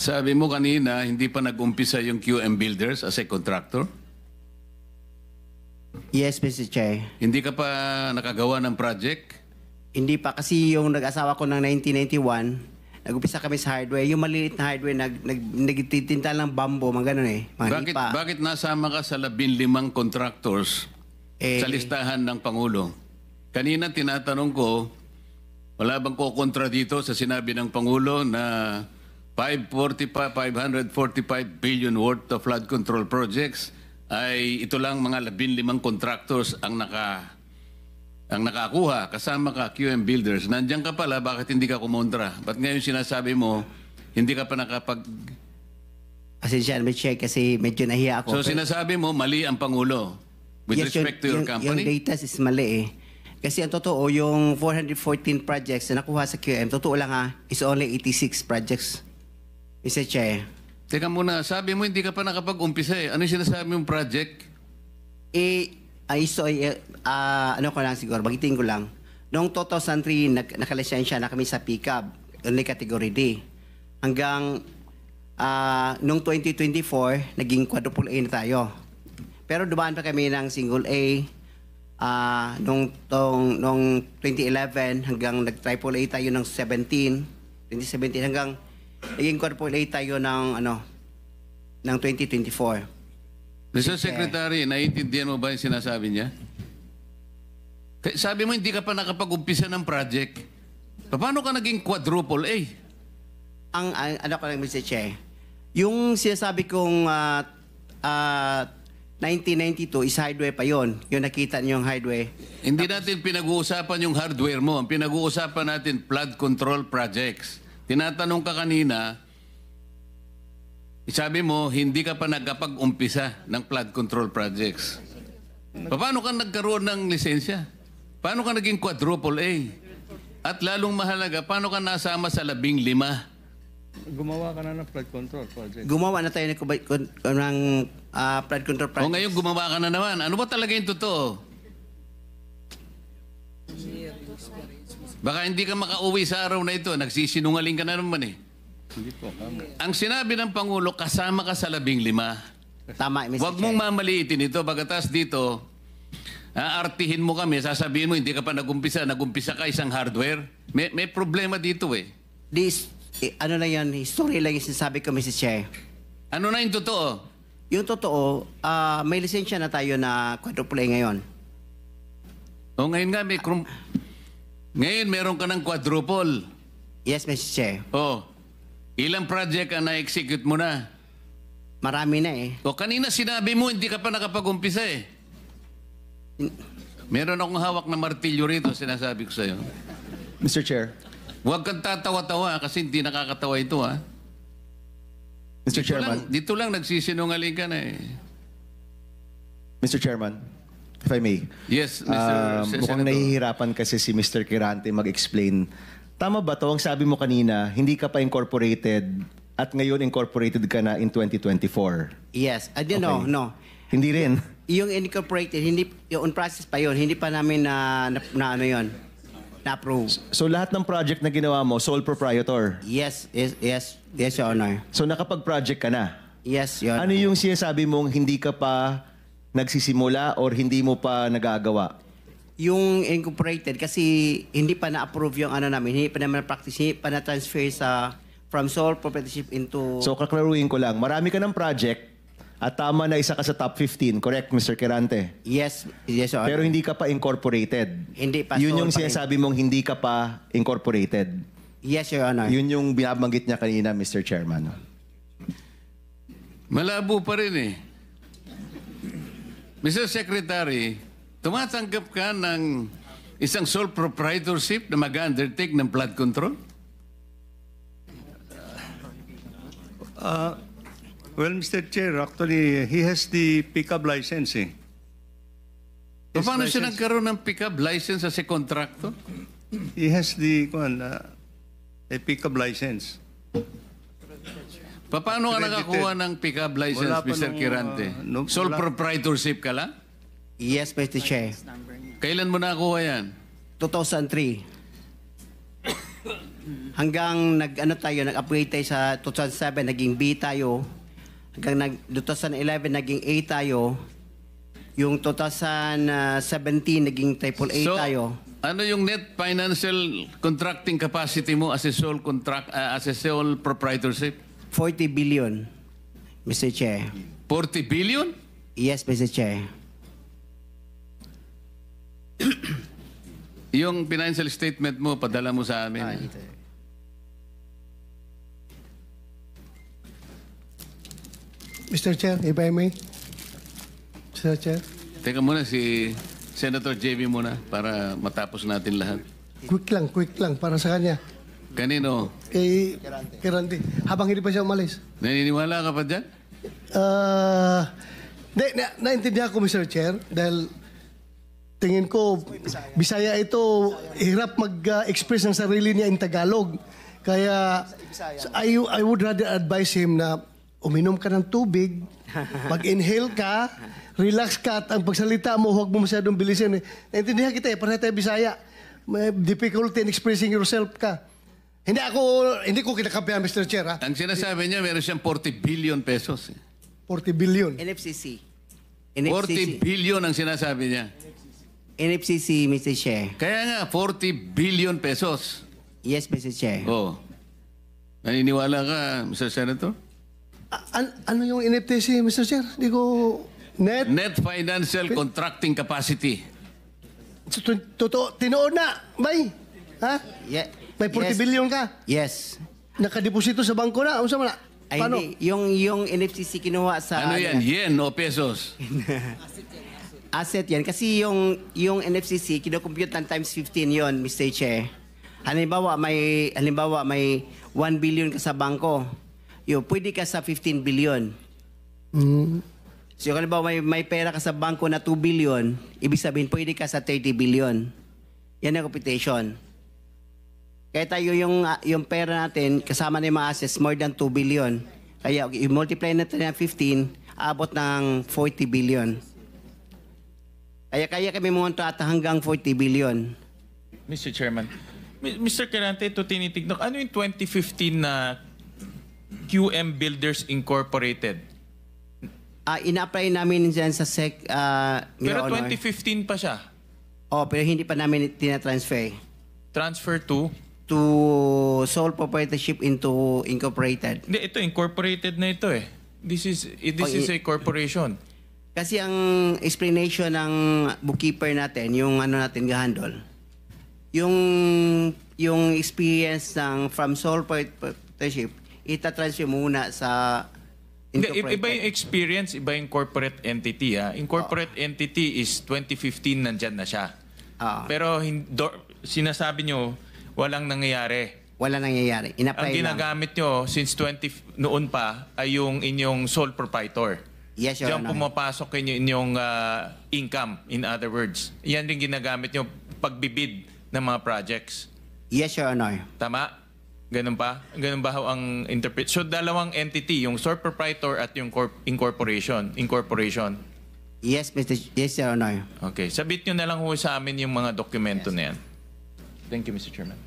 Sabi mo kanina, hindi pa nag-umpisa yung QM Builders as a contractor? Yes, Mr. Chair. Hindi ka pa nakagawa ng project? Hindi pa kasi yung nag-asawa ko ng 1991, nag-upisa kami sa hardware. Yung maliliit na hardware, nagtitinta ng bambo, mga ganun eh. Mga Bakit, hipa. bakit nasama ka sa 15 contractors sa listahan ng Pangulo? Kanina tinatanong ko, wala bang kukontra dito sa sinabi ng Pangulo na 545 billion worth of flood control projects ay ito lang mga 15 contractors ang nakakuha, kasama ka, QM Builders. Nandiyan ka pala, bakit hindi ka kumontra? Ba't ngayon sinasabi mo, hindi ka pa nakapag... Asensya, Mr. Chair, kasi medyo nahiya ako. So sinasabi mo, mali ang Pangulo with Yes, respect to your company? Yung data is mali eh. Kasi ang totoo, yung 414 projects na nakuha sa QM, totoo lang ha, is only 86 projects. Mr. Chair. Teka muna, sabi mo hindi ka pa nakapag-umpisa eh. Ano yung sinasabi mong project? Ano ko lang siguro, bagitin ko lang. Noong 2003, nakalisensya na kami sa pickup, only category D. Hanggang noong 2024, naging quadruple A na tayo. Pero dumaan pa kami ng single A noong 2011 hanggang nag-triple A tayo ng 2017 hanggang naging quadruple A tayo ng 2024. Mr. Secretary, naiintindihan mo ba yung sinasabi niya? Sabi mo hindi ka pa nakapag-umpisa ng project. Paano ka naging quadruple A? Ano ko lang, Mr. Che, yung sinasabi kong 1992 is hardware pa yon. Yung nakita niyo yung hardware. Hindi natin pinag-uusapan yung hardware mo. Ang pinag-uusapan natin, flood control projects. Tinatanong ka kanina, sabi mo, hindi ka pa nagkapag-umpisa ng flood control projects. Paano ka nagkaroon ng lisensya? Paano ka naging quadruple A? At lalong mahalaga, paano ka nasama sa 15? Gumawa ka na ng flood control project. Gumawa na tayo ng flood control project. O ngayon gumawa ka na naman. Ano ba talaga yung totoo? Baka hindi ka makauwi sa araw na ito. Nagsisinungaling ka na naman eh. Hindi po. Ang sinabi ng Pangulo, kasama ka sa 15. Tama, Mr. Huwag Che. mong mamaliitin ito. Bagatas dito, aartihin mo kami, sasabihin mo, hindi ka pa nag-umpisa ka isang hardware. May problema dito eh. Ano na yan, history lang yung sinasabi ko, Mr. Che. Ano na yung totoo? Yung totoo, may lisensya na tayo na quadruple A ngayon. O ngayon nga, ngayon meron ka ng quadruple. Yes, Mr. Che. O, ilang project ang na-execute mo na? Marami na eh. O kanina sinabi mo, hindi ka pa nakapag-umpisa eh. Meron akong hawak na martilyo rito, sinasabi ko sa'yo. Mr. Chair. Huwag kang tatawa-tawa kasi hindi nakakatawa ito ha. Mr. Chairman. Dito lang nagsisinungaling ka na eh. Mr. Chairman, if I may. Yes, Mr. Mukhang Senator. nahihirapan kasi si Mr. Kirante mag-explain. Tama ba to? Ang sabi mo kanina, hindi ka pa incorporated at ngayon incorporated ka na in 2024. Yes. I don't know, no. Hindi rin. Yung incorporated, hindi, yung on process pa yon, hindi pa namin na approve. So lahat ng project na ginawa mo, sole proprietor. Yes, Your Honor. So nakapag-project ka na. Yes, Your Ano Honor. yung sinasabi mong hindi ka pa nagsisimula or hindi mo pa nagagawa? Yung incorporated, kasi hindi pa na-approve yung namin, hindi pa naman na-practice, hindi pa na-transfer from sole proprietorship into... So kaklaruhin ko lang, marami ka ng project at tama na isa ka sa top 15, correct, Mr. Kirante? Yes, Your Honor. Pero hindi ka pa incorporated. Hindi pa. Yun sole yung pa rin. sinasabi mong hindi ka pa incorporated. Yes, Your Honor. Yun yung binabanggit niya kanina, Mr. Chairman. Malabo pa rin eh. Mr. Secretary, tumatanggap ka ng isang sole proprietorship na mag-undertake ng flood control? Well, Mr. Chair, actually, he has the pickup license eh. Paano siya nagkaroon ng pick-up license as a contractor? He has the a pickup license. Paano ka nakakuha ng pick-up license, Wala pa Mr. nung, Kirante? Sole wala. proprietorship ka lang? Yes, Mr. Chair. Kailan mo nakakuha yan? 2003. hanggang nag-upgrade tayo sa 2007, naging B tayo. Hanggang 2011, naging A tayo. Yung 2017, naging AAA tayo. Ano yung net financial contracting capacity mo as a sole proprietorship? 40 billion, Mr. Chair. 40 billion? Yes, Mr. Chair. Yung financial statement mo, padala mo sa amin. Mr. Chair, if I may. Mr. Chair. Teka muna, si Senator JB muna para matapos natin lahat. Quick lang para sa kanya. Kanino? Kay Randy. Habang hindi pa siya umalis. Naniniwala ka pa dyan? Naintindihan ko, Mr. Chair, dahil tingin ko, Bisaya ito, hirap mag-express ng sarili niya in Tagalog. Kaya, I would rather advise him na uminom ka ng tubig, mag-inhale ka, relax ka, at ang pagsalita mo, huwag mo masyadong bilisin. Naintindihan kita para tayo Bisaya. May difficulty in expressing yourself ka. Hindi ko kinakampihan, Mr. Chair, ha? Ang sinasabi niya, meron siyang 40 billion pesos. 40 billion. NFCC. 40 billion ang sinasabi niya. NFCC, Mr. Chair. Kaya nga, 40 billion pesos. Yes, Mr. Chair. Oh. Naniniwala ka, Mr. Senator? Ano yung NFTC, Mr. Chair? Hindi ko... Net financial contracting capacity. Totoo, tinoon na, bay. Ha? Yeah. May 40 Yes. billion ka. Yes. Nakadeposito sa bangko na. Ano sa mana? Ay, Paano? hindi. Yung NFCC kinuha sa... Ano yan? Yen o pesos? Asset yan. Kasi yung NFCC, kinocompute ng times 15 yon, Mr. Chair. Halimbawa, may 1 billion ka sa bangko. Pwede ka sa 15 billion. So, halimbawa, may pera ka sa bangko na 2 billion, ibig sabihin, pwede ka sa 30 billion. Yan ang computation. Kaya tayo yung pera natin, kasama na yung mga assets, more than 2 billion. Kaya i-multiply natin ng 15, abot ng 40 billion. Kaya kami munta at hanggang 40 billion. Mr. Chairman, Mr. Kirante, ito tinitignan. Ano yung 2015 na QM Builders Incorporated? Ina-apply namin dyan sa SEC, Pero Your Honor. 2015 pa siya. Pero hindi pa namin tinatransfer Transfer to? to sole proprietorship into incorporated. Hindi, ito incorporated na ito eh. This is a corporation. Kasi ang explanation ng bookkeeper natin, yung natin gahandol, yung experience from sole proprietorship, itatransfer muna sa Hindi, incorporated. iba yung experience, iba yung corporate entity. Incorporate entity is 2015 nandyan na siya. Pero sinasabi nyo, walang nangyayari. Wala nangyayari. Ang Ina-apply lang. ginagamit nyo since noon pa ay yung inyong sole proprietor. Yes, Your Diyan Honor. pumapasok inyong income, in other words. Yan rin ginagamit nyo pagbibid ng mga projects. Yes, Your Honor. Tama? Ganun ba? Ganun ba ho ang interpret? So, dalawang entity, yung sole proprietor at yung incorporation. Yes, Your Honor. Okay. Sabit nyo na lang ho sa amin yung mga dokumento na yan. Thank you, Mr. Chairman.